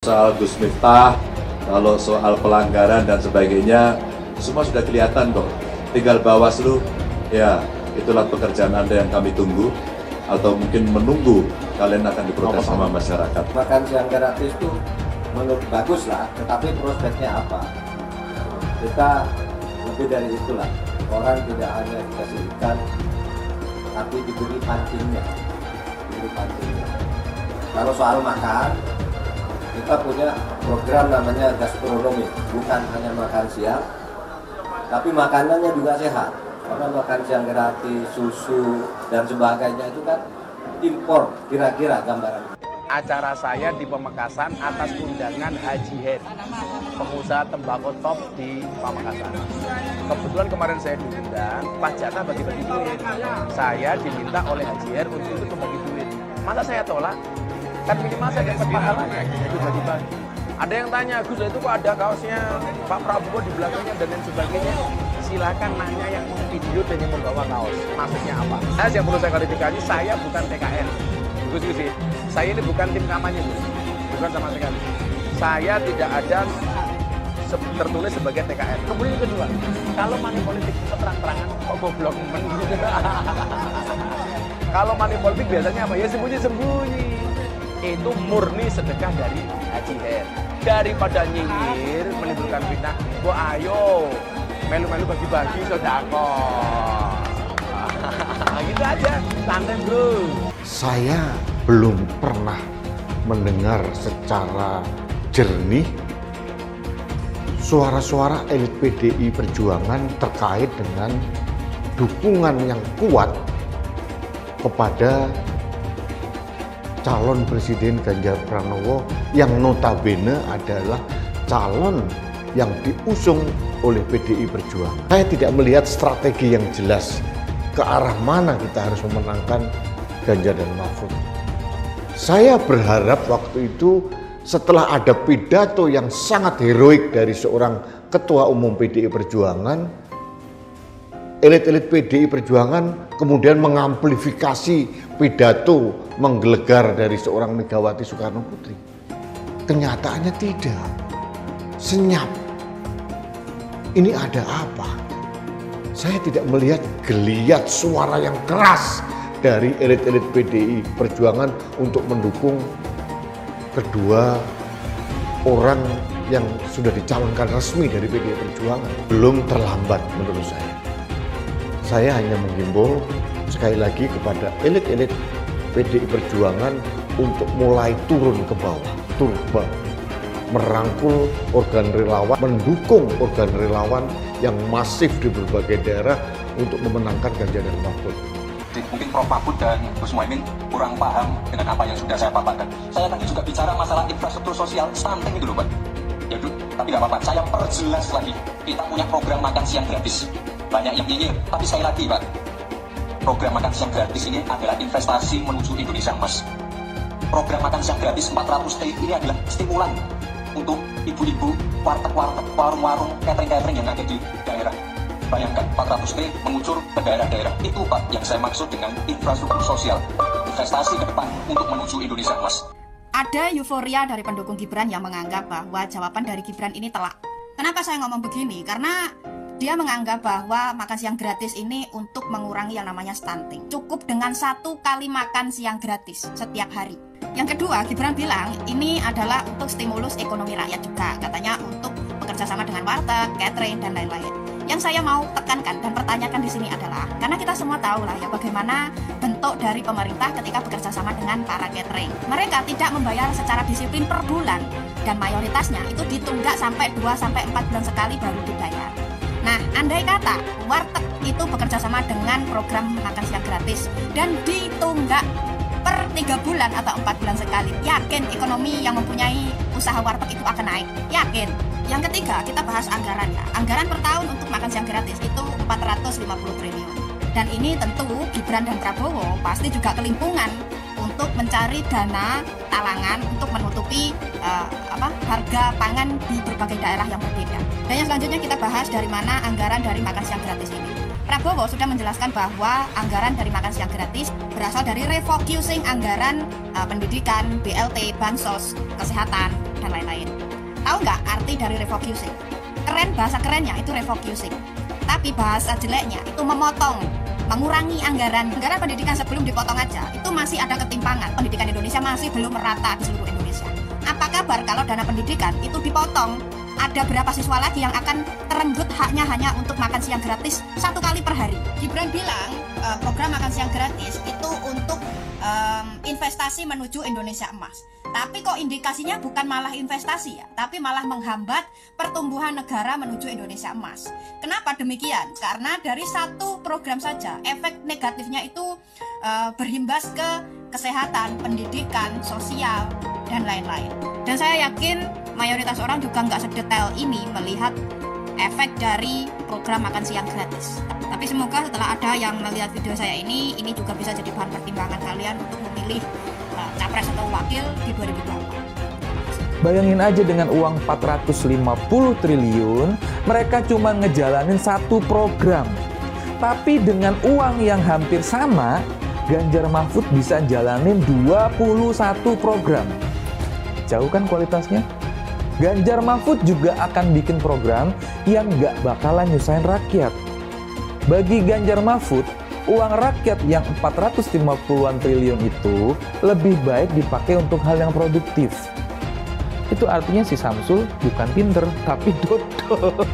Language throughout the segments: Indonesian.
Soal Gus Miftah, kalau soal pelanggaran dan sebagainya, semua sudah kelihatan kok. Tinggal Bawaslu, ya itulah pekerjaan Anda yang kami tunggu, atau mungkin menunggu kalian akan diprotes sama masyarakat. Makan siang gratis itu menurut bagus lah, tetapi prospeknya apa? Kita lebih dari itulah. Orang tidak hanya dikasih ikan, tapi diberi pancingnya. Kalau soal makan, kita punya program namanya gastronomi, bukan hanya makan siang, tapi makanannya juga sehat. Karena makan siang gratis, susu, dan sebagainya itu kan impor, kira-kira gambaran. Acara saya di Pamekasan atas undangan Haji Her, pengusaha tembakau top di Pamekasan. Kebetulan kemarin saya diundang, Pak Jatah bagi-bagi duit. Saya diminta oleh Haji Her untuk itu bagi duit. Masa saya tolak? Kan minimal saya dapat pahalanya, itu bagi-bagi. Ada yang tanya, Gus itu kok ada kaosnya Pak Prabowo di belakangnya dan lain sebagainya. Silakan nanya yang video dan yang membawa kaos. Maksudnya apa? Yang perlu saya klarifikasi, saya bukan TKN. Gus, saya ini bukan tim kampanye, Gus. Bukan sama sekali. Saya tidak ada tertulis sebagai TKN. Kemudian yang kedua, kalau money politik itu terang-terangan, kok goblok men. Kalau money politik biasanya apa? Ya sembunyi-sembunyi. Itu murni sedekah dari Haji Her. Daripada nyinyir, menimbulkan fitnah, ayo melu-melu bagi-bagi sedekah. Gitu aja, santai bro. Saya belum pernah mendengar secara jernih suara-suara elit PDI Perjuangan terkait dengan dukungan yang kuat kepada calon Presiden Ganjar Pranowo yang notabene adalah calon yang diusung oleh PDI Perjuangan. Saya tidak melihat strategi yang jelas ke arah mana kita harus memenangkan Ganjar dan Mahfud. Saya berharap waktu itu setelah ada pidato yang sangat heroik dari seorang Ketua Umum PDI Perjuangan, elit-elit PDI Perjuangan kemudian mengamplifikasi pidato menggelegar dari seorang Megawati Soekarno Putri. Kenyataannya tidak. Senyap. Ini ada apa? Saya tidak melihat geliat suara yang keras dari elit-elit PDI Perjuangan untuk mendukung kedua orang yang sudah dicalonkan resmi dari PDI Perjuangan. Belum terlambat menurut saya. Saya hanya menghimbau sekali lagi kepada elit-elit PDI Perjuangan untuk mulai turun ke bawah, merangkul organ relawan, mendukung organ relawan yang masif di berbagai daerah untuk memenangkan Ganjar dan Mahfud. Mungkin Prof. Mahfud dan Gus Muhaimin kurang paham dengan apa yang sudah saya paparkan. Saya tadi juga bicara masalah infrastruktur sosial stunting itu loh Pak. Ya tapi nggak apa-apa, saya perjelas lagi. Kita punya program makan siang gratis. Banyak yang nyinyir, tapi sekali lagi Pak, program makan siang gratis ini adalah investasi menuju Indonesia Emas. Program makan siang gratis 400 T ini adalah stimulan untuk ibu-ibu, warteg-warteg, warung-warung, catering-catering yang ada di daerah. Bayangkan 400 T mengucur ke daerah-daerah. Itu Pak yang saya maksud dengan infrastruktur sosial. Investasi ke depan untuk menuju Indonesia Emas. Ada euforia dari pendukung Gibran yang menganggap bahwa jawaban dari Gibran ini telak. Kenapa saya ngomong begini? Karena dia menganggap bahwa makan siang gratis ini untuk mengurangi yang namanya stunting. Cukup dengan 1 kali makan siang gratis setiap hari. Yang kedua, Gibran bilang ini adalah untuk stimulus ekonomi rakyat juga. Katanya untuk bekerja sama dengan warteg, catering, dan lain-lain. Yang saya mau tekankan dan pertanyakan di sini adalah, karena kita semua tahu lah ya bagaimana bentuk dari pemerintah ketika bekerja sama dengan para catering. Mereka tidak membayar secara disiplin per bulan dan mayoritasnya itu ditunggak sampai 2-4 bulan sekali baru dibayar. Nah, andai kata warteg itu bekerja sama dengan program makan siang gratis dan ditunggak per 3 bulan atau 4 bulan sekali, yakin ekonomi yang mempunyai usaha warteg itu akan naik? Yakin. Yang ketiga, kita bahas anggaran ya. Anggaran per tahun untuk makan siang gratis itu 450 triliun. Dan ini tentu Gibran dan Prabowo pasti juga kelimpungan untuk mencari dana talangan untuk menutupi harga pangan di berbagai daerah yang berbeda. Dan yang selanjutnya kita bahas dari mana anggaran dari makan siang gratis ini. Prabowo sudah menjelaskan bahwa anggaran dari makan siang gratis berasal dari refocusing anggaran pendidikan, BLT, bansos, kesehatan, dan lain-lain. Tahu nggak arti dari refocusing? Keren, bahasa kerennya itu refocusing. Tapi bahasa jeleknya itu memotong, mengurangi anggaran pendidikan sebelum dipotong aja. Itu masih ada ketimpangan. Pendidikan Indonesia masih belum merata di seluruh Indonesia. Apa kabar kalau dana pendidikan itu dipotong? Ada berapa siswa lagi yang akan terenggut haknya hanya untuk makan siang gratis 1 kali per hari? Gibran bilang program makan siang gratis itu untuk investasi menuju Indonesia emas. Tapi kok indikasinya bukan malah investasi ya, tapi malah menghambat pertumbuhan negara menuju Indonesia emas. Kenapa demikian? Karena dari satu program saja, efek negatifnya itu berimbas ke kesehatan, pendidikan, sosial, dan lain-lain. Dan saya yakin mayoritas orang juga nggak sedetail ini melihat efek dari program makan siang gratis. Tapi semoga setelah ada yang melihat video saya ini juga bisa jadi bahan pertimbangan kalian untuk memilih capres atau wakil di 2024. Bayangin aja dengan uang 450 triliun, mereka cuma ngejalanin satu program. Tapi dengan uang yang hampir sama, Ganjar Mahfud bisa jalanin 21 program. Jauh kan kualitasnya? Ganjar Mahfud juga akan bikin program yang gak bakalan nyusahin rakyat. Bagi Ganjar Mahfud, uang rakyat yang 450-an triliun itu lebih baik dipakai untuk hal yang produktif. Itu artinya si Samsul bukan pinter, tapi dodol.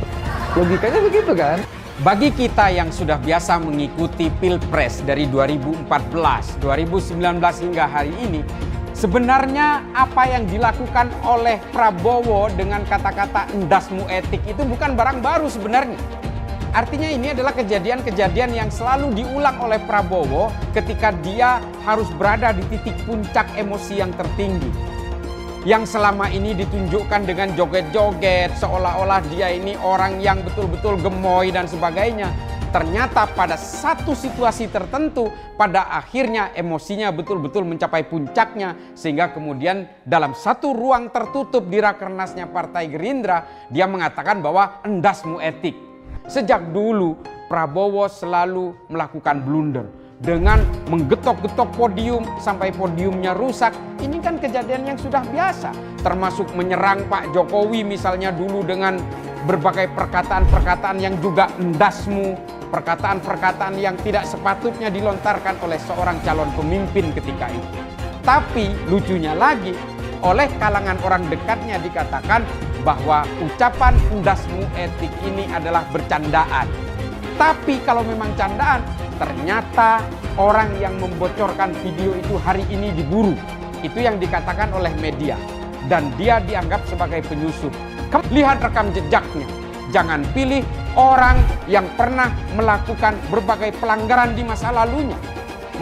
Logikanya begitu kan? Bagi kita yang sudah biasa mengikuti Pilpres dari 2014, 2019 hingga hari ini, sebenarnya apa yang dilakukan oleh Prabowo dengan kata-kata endasmu etik itu bukan barang baru sebenarnya. Artinya ini adalah kejadian-kejadian yang selalu diulang oleh Prabowo ketika dia harus berada di titik puncak emosi yang tertinggi. Yang selama ini ditunjukkan dengan joget-joget, seolah-olah dia ini orang yang betul-betul gemoy dan sebagainya. Ternyata pada satu situasi tertentu, pada akhirnya emosinya betul-betul mencapai puncaknya. Sehingga kemudian dalam satu ruang tertutup di Rakernasnya Partai Gerindra, dia mengatakan bahwa endasmu etik. Sejak dulu Prabowo selalu melakukan blunder dengan menggetok-getok podium sampai podiumnya rusak. Ini kan kejadian yang sudah biasa, termasuk menyerang Pak Jokowi misalnya dulu dengan berbagai perkataan-perkataan yang juga endasmu, perkataan-perkataan yang tidak sepatutnya dilontarkan oleh seorang calon pemimpin ketika itu. Tapi lucunya lagi, oleh kalangan orang dekatnya dikatakan bahwa ucapan endasmu etik ini adalah bercandaan. Tapi kalau memang candaan, ternyata orang yang membocorkan video itu hari ini diburu. Itu yang dikatakan oleh media. Dan dia dianggap sebagai penyusup. Lihat rekam jejaknya. Jangan pilih orang yang pernah melakukan berbagai pelanggaran di masa lalunya.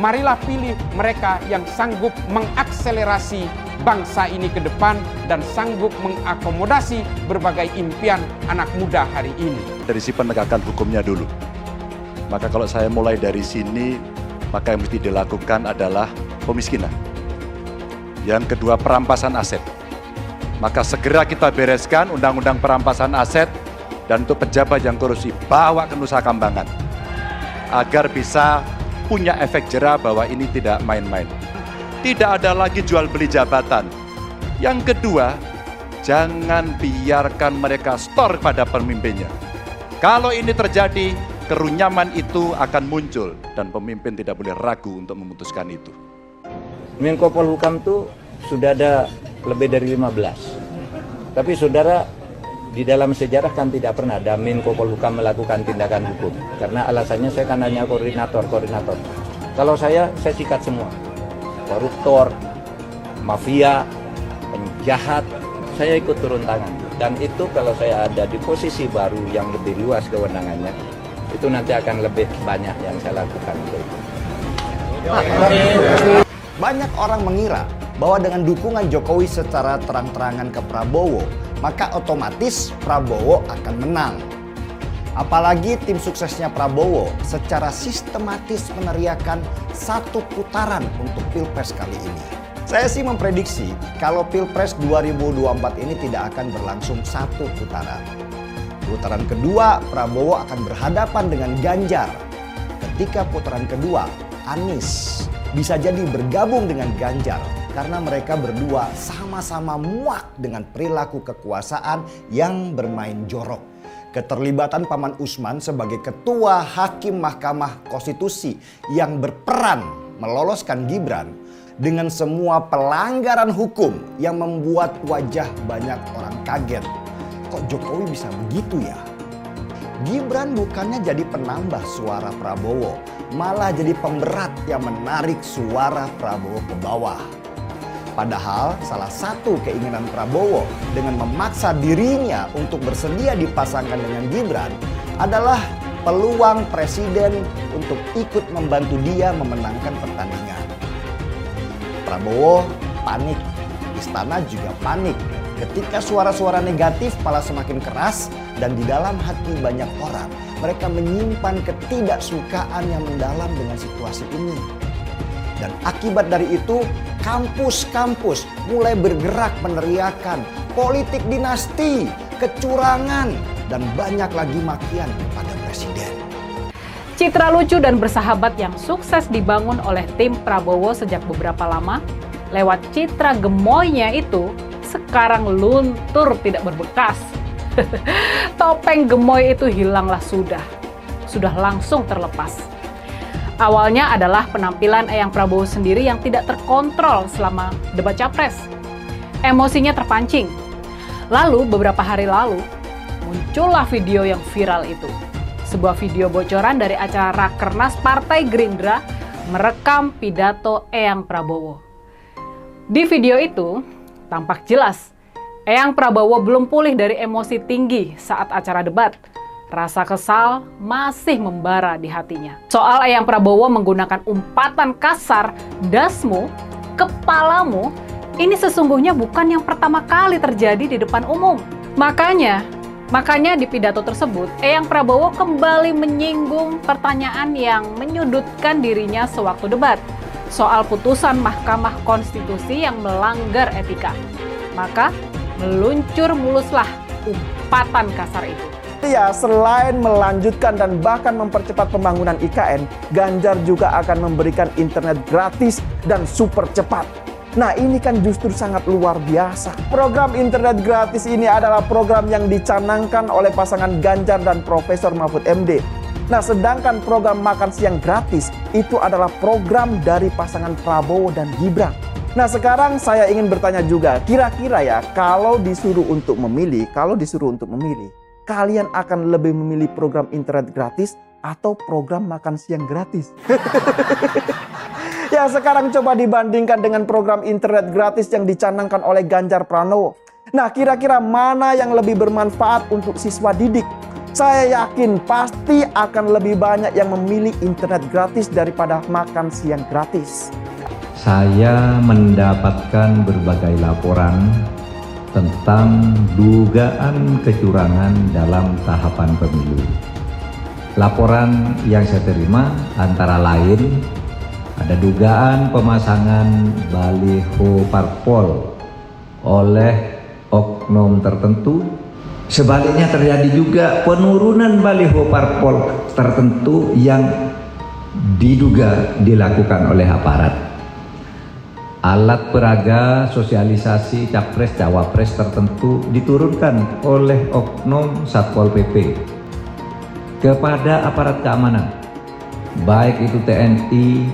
Marilah pilih mereka yang sanggup mengakselerasi bangsa ini ke depan dan sanggup mengakomodasi berbagai impian anak muda hari ini. Dari si penegakan hukumnya dulu. Maka kalau saya mulai dari sini, maka yang mesti dilakukan adalah pemiskinan. Yang kedua, perampasan aset. Maka segera kita bereskan undang-undang perampasan aset dan untuk pejabat yang korupsi bawa ke Nusa Kambangan agar bisa punya efek jera bahwa ini tidak main-main. Tidak ada lagi jual beli jabatan. Yang kedua, jangan biarkan mereka store pada pemimpinnya. Kalau ini terjadi, kerunyaman itu akan muncul dan pemimpin tidak boleh ragu untuk memutuskan itu. Menko Polhukam itu sudah ada lebih dari 15. Tapi saudara, di dalam sejarah kan tidak pernah ada Menko Polhukam melakukan tindakan hukum. Karena alasannya saya kan hanya koordinator. Kalau saya sikat semua. Koruptor, mafia, penjahat, saya ikut turun tangan. Dan itu kalau saya ada di posisi baru yang lebih luas kewenangannya, itu nanti akan lebih banyak yang saya lakukan. Banyak orang mengira bahwa dengan dukungan Jokowi secara terang-terangan ke Prabowo, maka otomatis Prabowo akan menang. Apalagi tim suksesnya Prabowo secara sistematis meneriakan satu putaran untuk Pilpres kali ini. Saya sih memprediksi kalau Pilpres 2024 ini tidak akan berlangsung satu putaran. Putaran kedua, Prabowo akan berhadapan dengan Ganjar. Ketika putaran kedua, Anies bisa jadi bergabung dengan Ganjar karena mereka berdua sama-sama muak dengan perilaku kekuasaan yang bermain jorok. Keterlibatan Paman Usman sebagai ketua Hakim Mahkamah Konstitusi yang berperan meloloskan Gibran dengan semua pelanggaran hukum yang membuat wajah banyak orang kaget. Kok Jokowi bisa begitu ya? Gibran bukannya jadi penambah suara Prabowo, malah jadi pemberat yang menarik suara Prabowo ke bawah. Padahal salah satu keinginan Prabowo dengan memaksa dirinya untuk bersedia dipasangkan dengan Gibran adalah peluang presiden untuk ikut membantu dia memenangkan pertandingan. Prabowo panik, istana juga panik ketika suara-suara negatif malah semakin keras dan di dalam hati banyak orang mereka menyimpan ketidaksukaan yang mendalam dengan situasi ini. Dan akibat dari itu kampus-kampus mulai bergerak meneriakan politik dinasti, kecurangan, dan banyak lagi makian kepada presiden. Citra lucu dan bersahabat yang sukses dibangun oleh tim Prabowo sejak beberapa lama, lewat citra gemoynya itu, sekarang luntur tidak berbekas. Topeng gemoy itu hilanglah sudah langsung terlepas. Awalnya adalah penampilan Eyang Prabowo sendiri yang tidak terkontrol selama debat Capres. Emosinya terpancing. Lalu beberapa hari lalu, muncullah video yang viral itu. Sebuah video bocoran dari acara Rakernas Partai Gerindra merekam pidato Eyang Prabowo. Di video itu, tampak jelas Eyang Prabowo belum pulih dari emosi tinggi saat acara debat. Rasa kesal masih membara di hatinya. Soal Eyang Prabowo menggunakan umpatan kasar, dasmu, kepalamu, ini sesungguhnya bukan yang pertama kali terjadi di depan umum. Makanya di pidato tersebut, Eyang Prabowo kembali menyinggung pertanyaan yang menyudutkan dirinya sewaktu debat. Soal putusan Mahkamah Konstitusi yang melanggar etika. Maka meluncur muluslah umpatan kasar itu. Ya, selain melanjutkan dan bahkan mempercepat pembangunan IKN, Ganjar juga akan memberikan internet gratis dan super cepat. Nah, ini kan justru sangat luar biasa. Program internet gratis ini adalah program yang dicanangkan oleh pasangan Ganjar dan Profesor Mahfud MD. Nah, sedangkan program makan siang gratis itu adalah program dari pasangan Prabowo dan Gibran. Nah, sekarang saya ingin bertanya juga, kira-kira ya, kalau disuruh untuk memilih, kalian akan lebih memilih program internet gratis atau program makan siang gratis? Ya, sekarang coba dibandingkan dengan program internet gratis yang dicanangkan oleh Ganjar Pranowo. Nah, kira-kira mana yang lebih bermanfaat untuk siswa didik? Saya yakin pasti akan lebih banyak yang memilih internet gratis daripada makan siang gratis. Saya mendapatkan berbagai laporan tentang dugaan kecurangan dalam tahapan pemilu. Laporan yang saya terima antara lain ada dugaan pemasangan baliho parpol oleh oknum tertentu. Sebaliknya terjadi juga penurunan baliho parpol tertentu yang diduga dilakukan oleh aparat. Alat peraga sosialisasi capres cawapres tertentu diturunkan oleh oknum Satpol PP kepada aparat keamanan, baik itu TNI,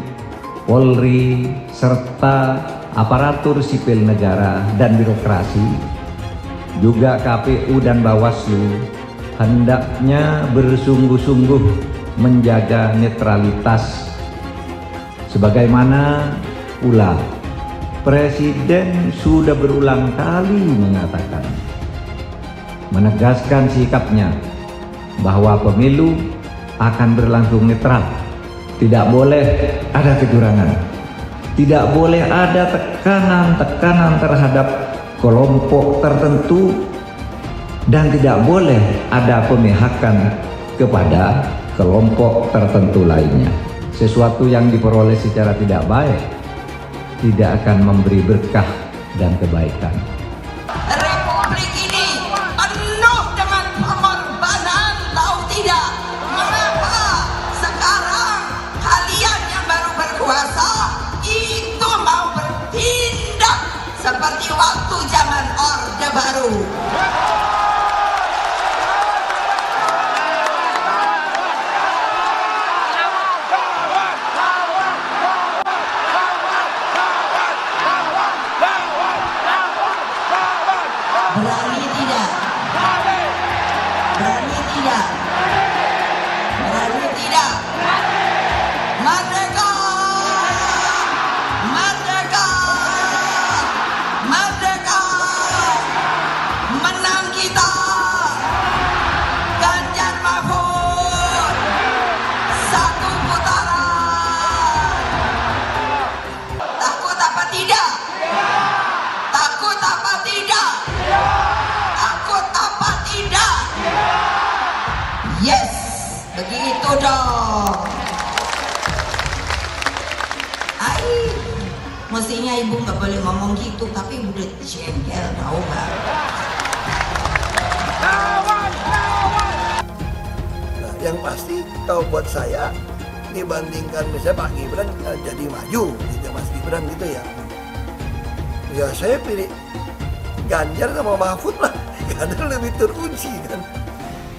Polri, serta aparatur sipil negara dan birokrasi, juga KPU dan Bawaslu, hendaknya bersungguh-sungguh menjaga netralitas. Sebagaimana pula Presiden sudah berulang kali mengatakan, menegaskan sikapnya bahwa pemilu akan berlangsung netral. Tidak boleh ada kecurangan. Tidak boleh ada tekanan-tekanan terhadap kelompok tertentu dan tidak boleh ada pemihakan kepada kelompok tertentu lainnya. Sesuatu yang diperoleh secara tidak baik tidak akan memberi berkah dan kebaikan. Republik ini penuh dengan pengorbanan, tahu tidak? Mengapa sekarang kalian yang baru berkuasa itu mau bertindak Berani tidak? Berani tidak? Berani tidak? Merdeka! Merdeka! Merdeka! Menang kita! Ganjar Mahfud! Satu putaran! Takut apa tidak? Takut apa tidak? Takut apa tidak? Yes! Begitu dong! Mestinya ibu nggak boleh ngomong gitu, tapi udah jengkel tahu nggak? Nah, yang pasti kalau buat saya dibandingkan misalnya Pak Gibran jadi maju gitu Mas Gibran gitu ya. Ya saya pilih Ganjar sama Mahfud lah, karena lebih teruji kan.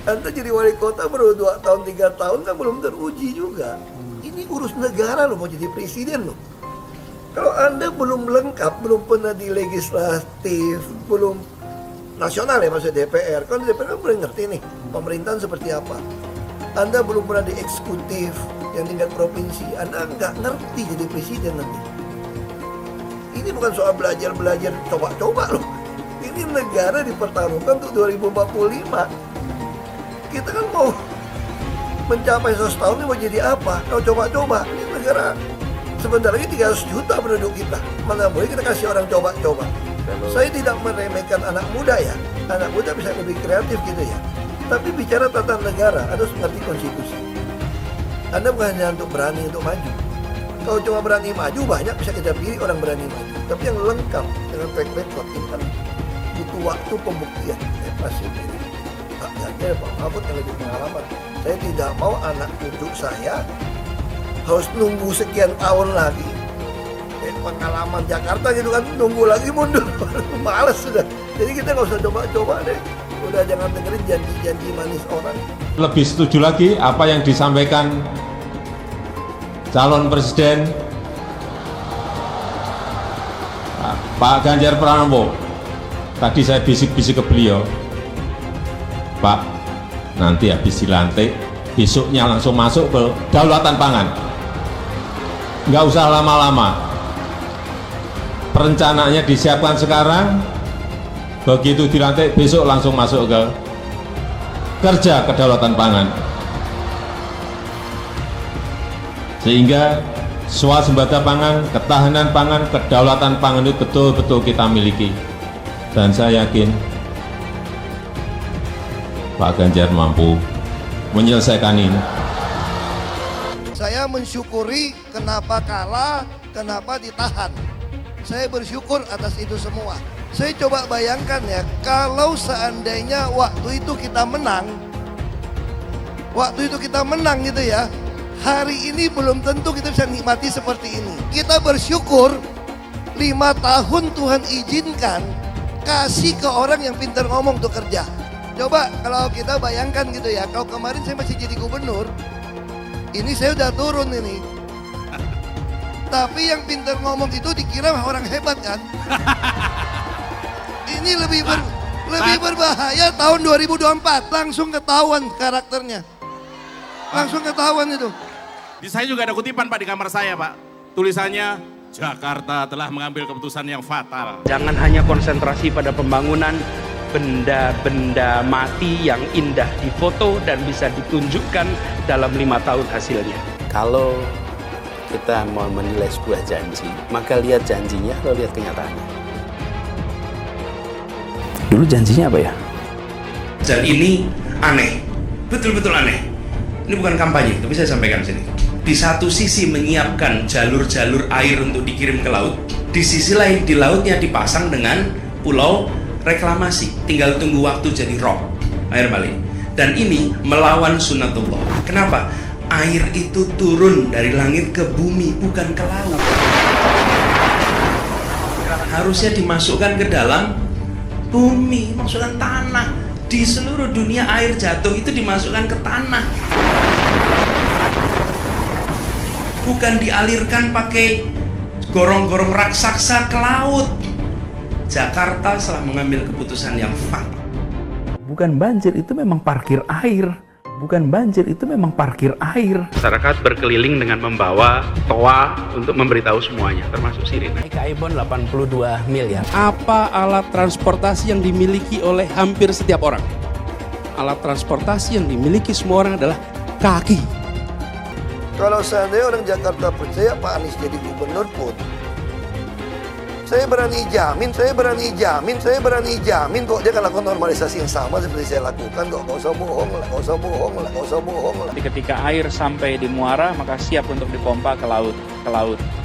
Anda jadi wali kota baru 2 tahun 3 tahun kan belum teruji juga. Ini urus negara loh, mau jadi presiden loh. Kalau Anda belum lengkap, belum pernah di legislatif, belum nasional ya maksudnya DPR, kan DPR kan belum ngerti nih pemerintahan seperti apa. Anda belum pernah di eksekutif yang tingkat provinsi, Anda nggak ngerti jadi presiden nanti. Ini bukan soal belajar coba-coba loh. Ini negara dipertaruhkan untuk 2045. Kita kan mau mencapai 100 tahun ini mau jadi apa? Kalau coba-coba, ini negara sebentar lagi 300 juta penduduk kita. Mana boleh kita kasih orang coba-coba. Saya tidak meremehkan anak muda ya. Anak muda bisa lebih kreatif gitu ya. Tapi bicara tata negara, Anda harus mengerti konstitusi. Anda bukan hanya untuk berani untuk maju. Kalau cuma berani maju, banyak bisa kita pilih orang berani maju. Tapi yang lengkap dengan track record ini kan butuh waktu pembuktian. Saya pasti pilih Pak Ganjar, Pak Mahfud yang lebih pengalaman. Saya tidak mau anak cucu saya harus nunggu sekian tahun lagi. Pengalaman Jakarta gitu kan, nunggu lagi mundur. Males sudah. Jadi kita nggak usah coba-coba deh. Udah jangan dengerin janji-janji manis orang. Lebih setuju lagi apa yang disampaikan calon presiden Pak Ganjar Pranowo. Tadi saya bisik-bisik ke beliau, Pak, nanti habis dilantik, besoknya langsung masuk ke kedaulatan pangan. Nggak usah lama-lama. Perencanaannya disiapkan sekarang, begitu dilantik besok langsung masuk ke kerja kedaulatan pangan. Sehingga swasembada pangan, ketahanan pangan, kedaulatan pangan itu betul-betul kita miliki. Dan saya yakin Pak Ganjar mampu menyelesaikan ini. Saya mensyukuri kenapa kalah, kenapa ditahan. Saya bersyukur atas itu semua. Saya coba bayangkan ya, kalau seandainya waktu itu kita menang gitu ya, hari ini belum tentu kita bisa nikmati seperti ini. Kita bersyukur 5 tahun Tuhan izinkan kasih ke orang yang pintar ngomong untuk kerja. Coba kalau kita bayangkan gitu ya, kalau kemarin saya masih jadi gubernur, ini saya udah turun ini. Tapi yang pintar ngomong itu dikira orang hebat kan? Ini lebih berbahaya tahun 2024. Langsung ketahuan karakternya. Langsung ketahuan itu. Di saya juga ada kutipan Pak di kamar saya Pak. Tulisannya, Jakarta telah mengambil keputusan yang fatal. Jangan hanya konsentrasi pada pembangunan benda-benda mati yang indah difoto dan bisa ditunjukkan dalam 5 tahun hasilnya. Kalau kita mau menilai sebuah janji, maka lihat janjinya atau lihat kenyataannya. Dulu janjinya apa ya? Dan ini aneh, betul-betul aneh. Ini bukan kampanye, tapi saya sampaikan sini. Di satu sisi menyiapkan jalur-jalur air untuk dikirim ke laut, di sisi lain di lautnya dipasang dengan pulau reklamasi, tinggal tunggu waktu jadi rob, air balik. Dan ini melawan sunatullah. Kenapa? Air itu turun dari langit ke bumi, bukan ke laut. Harusnya dimasukkan ke dalam bumi, maksudnya tanah. Di seluruh dunia air jatuh itu dimasukkan ke tanah. Bukan dialirkan pakai gorong-gorong raksasa ke laut. Jakarta telah mengambil keputusan yang fatal. Bukan banjir, itu memang parkir air. Bukan banjir, itu memang parkir air. Masyarakat berkeliling dengan membawa toa untuk memberitahu semuanya, termasuk sirine. Ibon 82 miliar. Apa alat transportasi yang dimiliki oleh hampir setiap orang? Alat transportasi yang dimiliki semua orang adalah kaki. Kalau seandainya orang Jakarta percaya Pak Anies jadi gubernur pun, saya berani jamin kok dia akan lakukan normalisasi yang sama seperti saya lakukan kok. Gak usah bohong lah. Ketika air sampai di muara, maka siap untuk dipompa ke laut.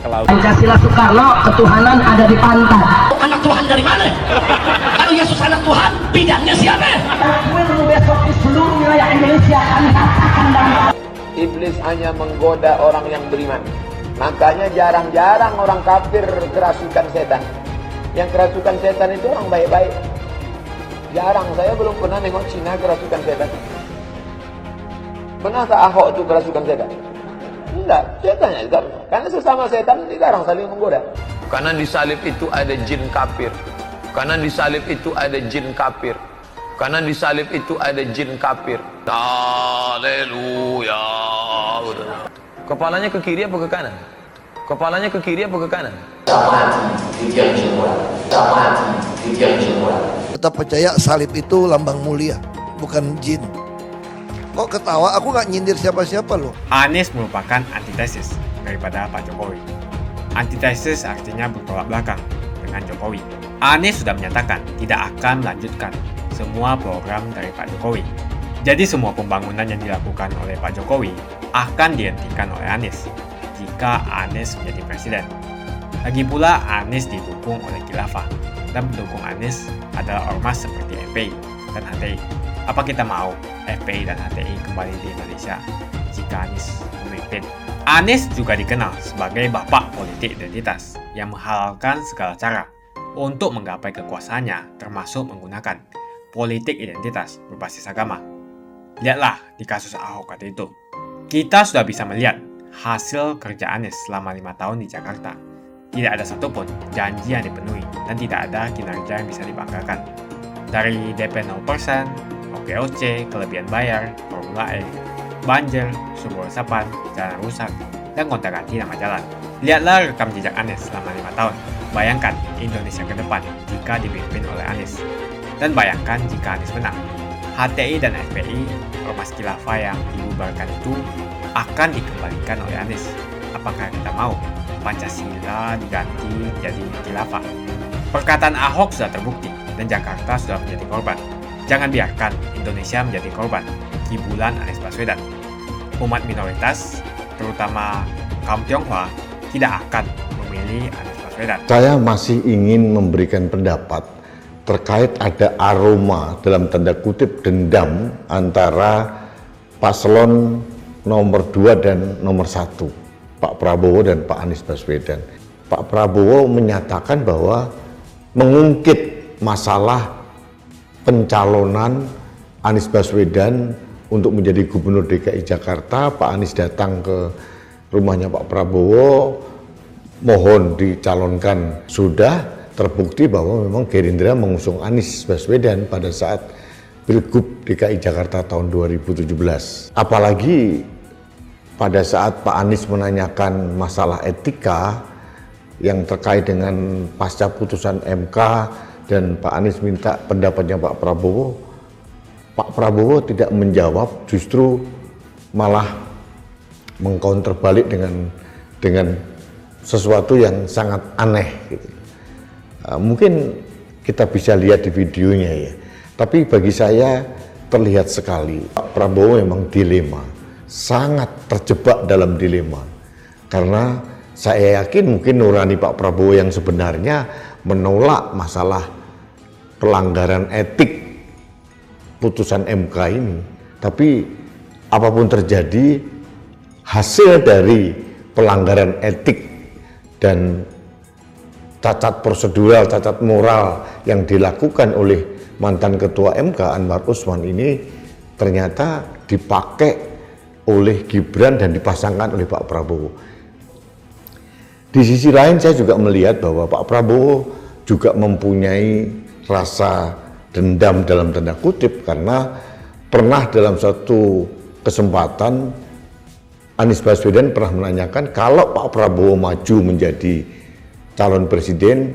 Pancasila Soekarno, ketuhanan ada di pantai. Anak Tuhan dari mana? Kalau Yesus anak Tuhan, bidangnya siapa? Besok di seluruh wilayah Indonesia kami katakan dan Iblis hanya menggoda orang yang beriman. Makanya jarang-jarang orang kafir kerasukan setan. Yang kerasukan setan itu orang baik-baik. Jarang, saya belum pernah nengok Cina kerasukan setan. Pernah tak Ahok itu kerasukan setan? Enggak, setannya juga. Karena sesama setan dilarang saling menggoda. Karena di salib itu ada jin kafir. Karena di salib itu ada jin kafir. Karena di salib itu ada jin kafir. Haleluya. Kepalanya ke kiri apa ke kanan? Kepalanya ke kiri apa ke kanan? Tetap percaya salib itu lambang mulia, bukan jin. Kok ketawa? Aku nggak nyindir siapa-siapa loh. Anies merupakan antitesis daripada Pak Jokowi. Antitesis artinya bertolak belakang dengan Jokowi. Anies sudah menyatakan tidak akan melanjutkan semua program dari Pak Jokowi. Jadi semua pembangunan yang dilakukan oleh Pak Jokowi akan dihentikan oleh Anies jika Anies menjadi presiden. Lagi pula Anies didukung oleh khilafah dan pendukung Anies adalah ormas seperti FPI dan HTI. Apa kita mau FPI dan HTI kembali di Indonesia jika Anies memimpin? Anies juga dikenal sebagai bapak politik identitas yang menghalalkan segala cara untuk menggapai kekuasaannya, termasuk menggunakan politik identitas berbasis agama. Lihatlah di kasus Ahok waktu itu. Kita sudah bisa melihat hasil kerja Anies selama 5 tahun di Jakarta. Tidak ada satupun janji yang dipenuhi dan tidak ada kinerja yang bisa dibanggakan. Dari DP 0%, OKOC, kelebihan bayar, Formula E, banjir, sumber resapan, jalan rusak, dan gonta-ganti nama jalan. Lihatlah rekam jejak Anies selama 5 tahun. Bayangkan Indonesia ke depan jika dipimpin oleh Anies. Dan bayangkan jika Anies menang. HTI dan FPI, ormas khilafah yang dibubarkan itu akan dikembalikan oleh Anies. Apakah kita mau Pancasila diganti jadi khilafah? Perkataan Ahok sudah terbukti dan Jakarta sudah menjadi korban. Jangan biarkan Indonesia menjadi korban kibulan Anies Baswedan. Umat minoritas, terutama kaum Tionghoa, tidak akan memilih Anies Baswedan. Saya masih ingin memberikan pendapat terkait ada aroma dalam tanda kutip dendam antara paslon nomor 2 dan nomor 1, Pak Prabowo dan Pak Anies Baswedan. Pak Prabowo menyatakan bahwa mengungkit masalah pencalonan Anies Baswedan untuk menjadi gubernur DKI Jakarta. Pak Anies datang ke rumahnya Pak Prabowo, mohon dicalonkan. Sudah terbukti bahwa memang Gerindra mengusung Anies Baswedan pada saat Pilgub DKI Jakarta tahun 2017. Apalagi pada saat Pak Anies menanyakan masalah etika yang terkait dengan pasca putusan MK dan Pak Anies minta pendapatnya Pak Prabowo tidak menjawab, justru malah mengcounter balik dengan sesuatu yang sangat aneh gitu. Mungkin kita bisa lihat di videonya ya, tapi bagi saya terlihat sekali Pak Prabowo memang dilema, sangat terjebak dalam dilema, karena saya yakin mungkin nurani Pak Prabowo yang sebenarnya menolak masalah pelanggaran etik putusan MK ini, tapi apapun terjadi hasil dari pelanggaran etik dan cacat prosedural, cacat moral yang dilakukan oleh mantan ketua MK Anwar Usman ini ternyata dipakai oleh Gibran dan dipasangkan oleh Pak Prabowo. Di sisi lain saya juga melihat bahwa Pak Prabowo juga mempunyai rasa dendam dalam tanda kutip, karena pernah dalam satu kesempatan Anies Baswedan pernah menanyakan kalau Pak Prabowo maju menjadi calon presiden,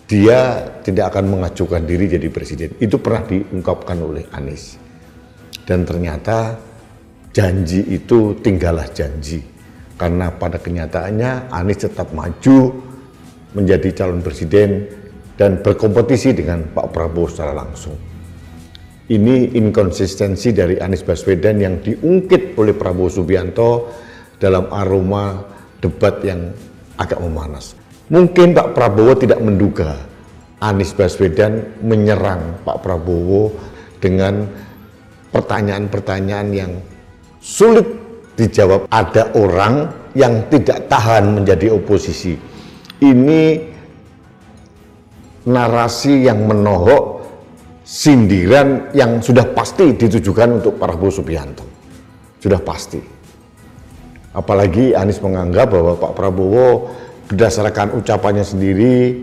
dia tidak akan mengajukan diri jadi presiden. Itu pernah diungkapkan oleh Anies. Dan ternyata janji itu tinggallah janji. Karena pada kenyataannya Anies tetap maju menjadi calon presiden dan berkompetisi dengan Pak Prabowo secara langsung. Ini inkonsistensi dari Anies Baswedan yang diungkit oleh Prabowo Subianto dalam aroma debat yang agak memanas. Mungkin Pak Prabowo tidak menduga Anies Baswedan menyerang Pak Prabowo dengan pertanyaan-pertanyaan yang sulit dijawab. Ada orang yang tidak tahan menjadi oposisi. Ini narasi yang menohok, sindiran yang sudah pasti ditujukan untuk Prabowo Subianto. Sudah pasti. Apalagi Anies menganggap bahwa Pak Prabowo berdasarkan ucapannya sendiri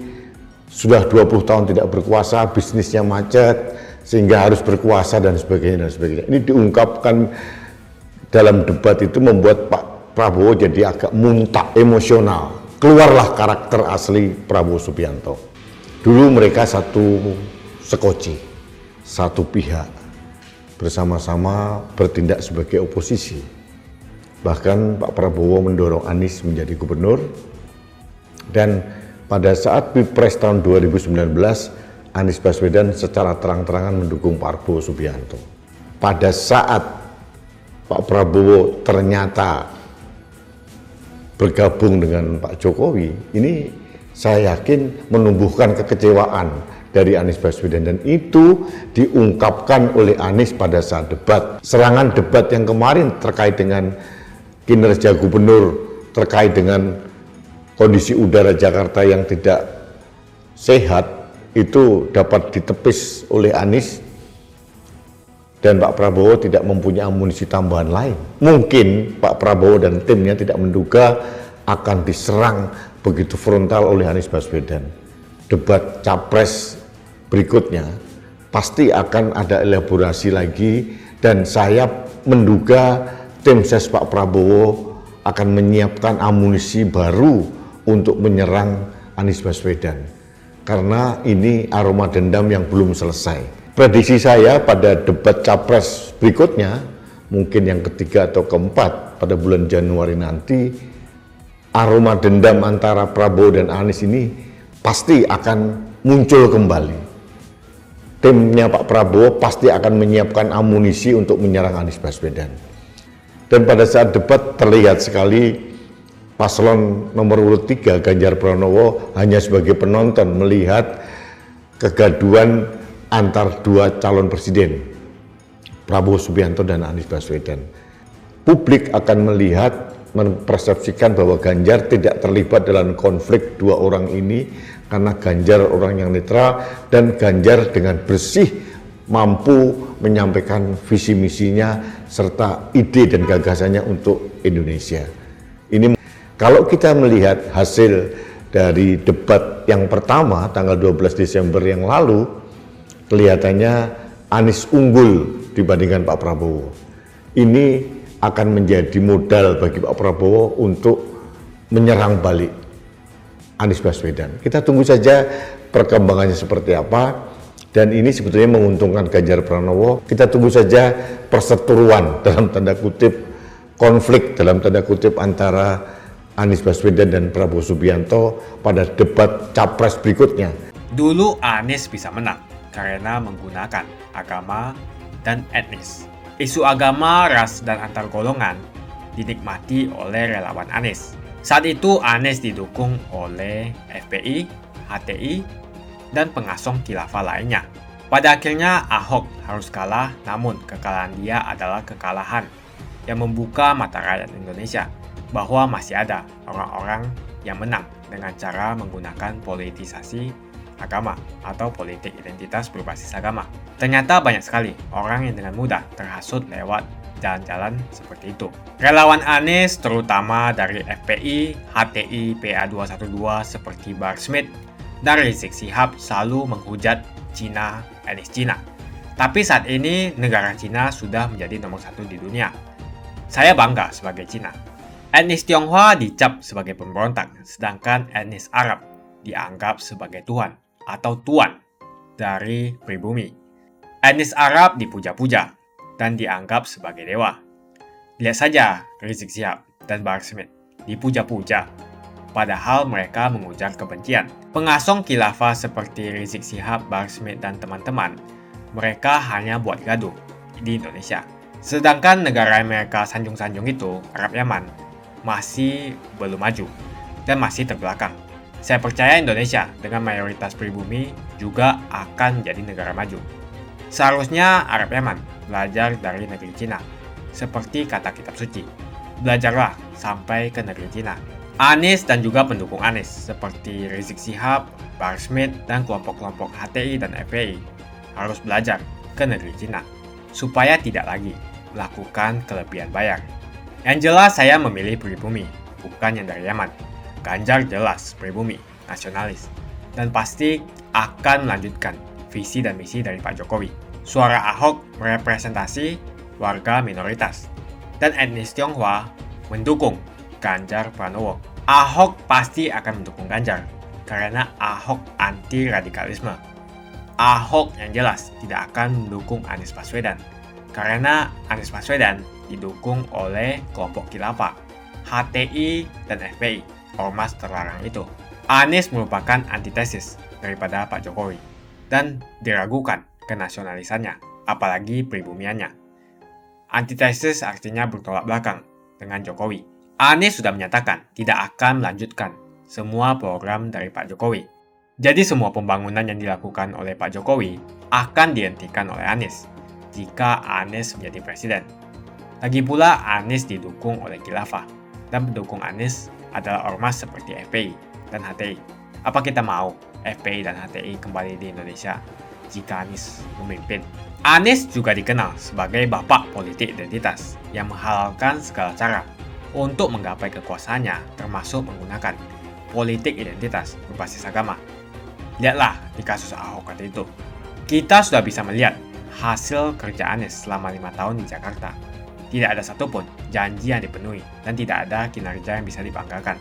sudah 20 tahun tidak berkuasa, bisnisnya macet, sehingga harus berkuasa dan sebagainya dan sebagainya. Ini diungkapkan dalam debat itu membuat Pak Prabowo jadi agak muntah, emosional. Keluarlah karakter asli Prabowo Subianto. Dulu mereka satu sekoci, satu pihak, bersama-sama bertindak sebagai oposisi. Bahkan Pak Prabowo mendorong Anies menjadi gubernur, dan pada saat Pilpres tahun 2019, Anies Baswedan secara terang-terangan mendukung Pak Prabowo Subianto. Pada saat Pak Prabowo ternyata bergabung dengan Pak Jokowi, ini saya yakin menumbuhkan kekecewaan dari Anies Baswedan, dan itu diungkapkan oleh Anies pada saat debat. Serangan debat yang kemarin terkait dengan kinerja gubernur, terkait dengan kondisi udara Jakarta yang tidak sehat, itu dapat ditepis oleh Anies, dan Pak Prabowo tidak mempunyai amunisi tambahan lain. Mungkin Pak Prabowo dan timnya tidak menduga akan diserang begitu frontal oleh Anies Baswedan. Debat capres berikutnya pasti akan ada elaborasi lagi, dan saya menduga tim ses Pak Prabowo akan menyiapkan amunisi baru untuk menyerang Anies Baswedan, karena ini aroma dendam yang belum selesai. Prediksi saya pada debat capres berikutnya, mungkin yang ketiga atau keempat pada bulan Januari nanti, aroma dendam antara Prabowo dan Anies ini pasti akan muncul kembali. Timnya Pak Prabowo pasti akan menyiapkan amunisi untuk menyerang Anies Baswedan. Dan pada saat debat terlihat sekali paslon nomor urut 3 Ganjar Pranowo hanya sebagai penonton melihat kegaduhan antar dua calon presiden, Prabowo Subianto dan Anies Baswedan. Publik akan melihat, mempersepsikan bahwa Ganjar tidak terlibat dalam konflik dua orang ini, karena Ganjar orang yang netral dan Ganjar dengan bersih mampu menyampaikan visi misinya serta ide dan gagasannya untuk Indonesia. Ini kalau kita melihat hasil dari debat yang pertama tanggal 12 Desember yang lalu, kelihatannya Anies unggul dibandingkan Pak Prabowo. Ini akan menjadi modal bagi Pak Prabowo untuk menyerang balik Anies Baswedan. Kita tunggu saja perkembangannya seperti apa, dan ini sebetulnya menguntungkan Ganjar Pranowo. Kita tunggu saja perseteruan dalam tanda kutip, konflik dalam tanda kutip antara Anies Baswedan dan Prabowo Subianto pada debat capres berikutnya. Dulu Anies bisa menang karena menggunakan agama dan etnis. Isu agama, ras, dan antar golongan dinikmati oleh relawan Anies. Saat itu Anies didukung oleh FPI, HTI, dan pengasong khilafah lainnya. Pada akhirnya Ahok harus kalah, namun kekalahan dia adalah kekalahan yang membuka mata rakyat Indonesia bahwa masih ada orang-orang yang menang dengan cara menggunakan politisasi agama atau politik identitas berbasis agama. Ternyata banyak sekali orang yang dengan mudah terhasut lewat jalan-jalan seperti itu. Relawan Anies terutama dari FPI, HTI, PA212 seperti Bar Smith dan Rizik Syihab selalu menghujat Cina, etnis Cina. Tapi saat ini negara Cina sudah menjadi nomor 1 di dunia. Saya bangga sebagai Cina. Etnis Tionghoa dicap sebagai pemberontak, sedangkan etnis Arab dianggap sebagai Tuhan atau tuan dari pribumi. Etnis Arab dipuja-puja dan dianggap sebagai dewa. Lihat saja Rizik Syihab dan Bahar Smith dipuja-puja, padahal mereka mengujar kebencian. Pengasong khilafah seperti Rizik Syihab, Bahar Smith, dan teman-teman, mereka hanya buat gaduh di Indonesia. Sedangkan negara yang mereka sanjung-sanjung itu, Arab Yaman, masih belum maju dan masih terbelakang. Saya percaya Indonesia dengan mayoritas pribumi juga akan menjadi negara maju. Seharusnya Arab Yaman belajar dari negeri Cina, seperti kata kitab suci. Belajarlah sampai ke negeri Cina. Anies dan juga pendukung Anies seperti Rizik Syihab, Bahar Smith, dan kelompok-kelompok HTI dan FPI harus belajar ke negeri Cina supaya tidak lagi melakukan kelebihan bayar. Yang jelas saya memilih pribumi, bukan yang dari Yaman. Ganjar jelas pribumi, nasionalis, dan pasti akan melanjutkan visi dan misi dari Pak Jokowi. Suara Ahok merepresentasi warga minoritas, dan etnis Tionghoa mendukung Ganjar Pranowo. Ahok pasti akan mendukung Ganjar, karena Ahok anti radikalisme. Ahok yang jelas tidak akan mendukung Anies Baswedan, karena Anies Baswedan didukung oleh kelompok khilafah, HTI, dan FPI, ormas terlarang itu. Anies merupakan antitesis daripada Pak Jokowi, dan diragukan kenasionalisannya, apalagi pribumiannya. Antitesis artinya bertolak belakang dengan Jokowi. Anies sudah menyatakan tidak akan melanjutkan semua program dari Pak Jokowi. Jadi semua pembangunan yang dilakukan oleh Pak Jokowi akan dihentikan oleh Anies jika Anies menjadi presiden. Lagi pula Anies didukung oleh khilafah, dan pendukung Anies adalah ormas seperti FPI dan HTI. Apa kita mau FPI dan HTI kembali di Indonesia jika Anies memimpin? Anies juga dikenal sebagai bapak politik identitas yang menghalalkan segala cara untuk menggapai kekuasaannya, termasuk menggunakan politik identitas berbasis agama. Lihatlah di kasus Ahok waktu itu. Kita sudah bisa melihat hasil kerja Anies selama 5 tahun di Jakarta. Tidak ada satupun janji yang dipenuhi dan tidak ada kinerja yang bisa dibanggakan.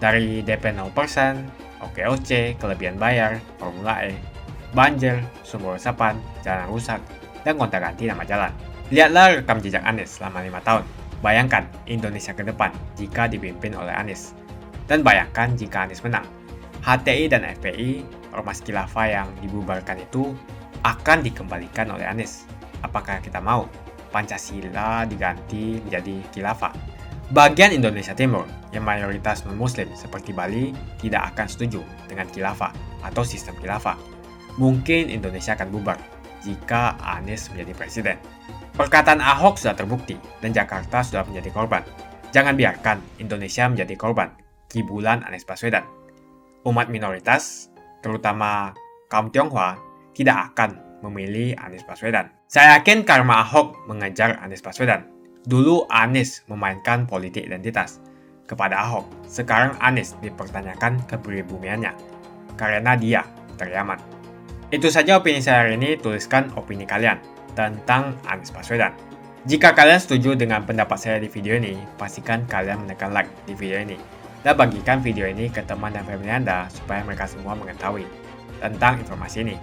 Dari DP 0%, OKOC, kelebihan bayar, Formula E, banjir, sumber resapan, jalan rusak, dan gonta-ganti nama jalan. Lihatlah rekam jejak Anies selama 5 tahun. Bayangkan Indonesia ke depan jika dipimpin oleh Anies. Dan bayangkan jika Anies menang. HTI dan FPI, ormas khilafah yang dibubarkan itu, akan dikembalikan oleh Anies. Apakah kita mau Pancasila diganti menjadi khilafah? Bagian Indonesia Timur yang mayoritas non-muslim seperti Bali tidak akan setuju dengan khilafah atau sistem khilafah. Mungkin Indonesia akan bubar jika Anies menjadi presiden. Perkataan Ahok sudah terbukti dan Jakarta sudah menjadi korban. Jangan biarkan Indonesia menjadi korban kibulan Anies Baswedan. Umat minoritas, terutama kaum Tionghoa, tidak akan memilih Anies Baswedan. Saya yakin karma Ahok mengejar Anies Baswedan. Dulu Anies memainkan politik identitas kepada Ahok. Sekarang Anies dipertanyakan kepribumiannya karena dia dari Yaman. Itu saja opini saya hari ini. Tuliskan opini kalian tentang Anies Baswedan. Jika kalian setuju dengan pendapat saya di video ini, pastikan kalian menekan like di video ini dan bagikan video ini ke teman dan family Anda supaya mereka semua mengetahui tentang informasi ini.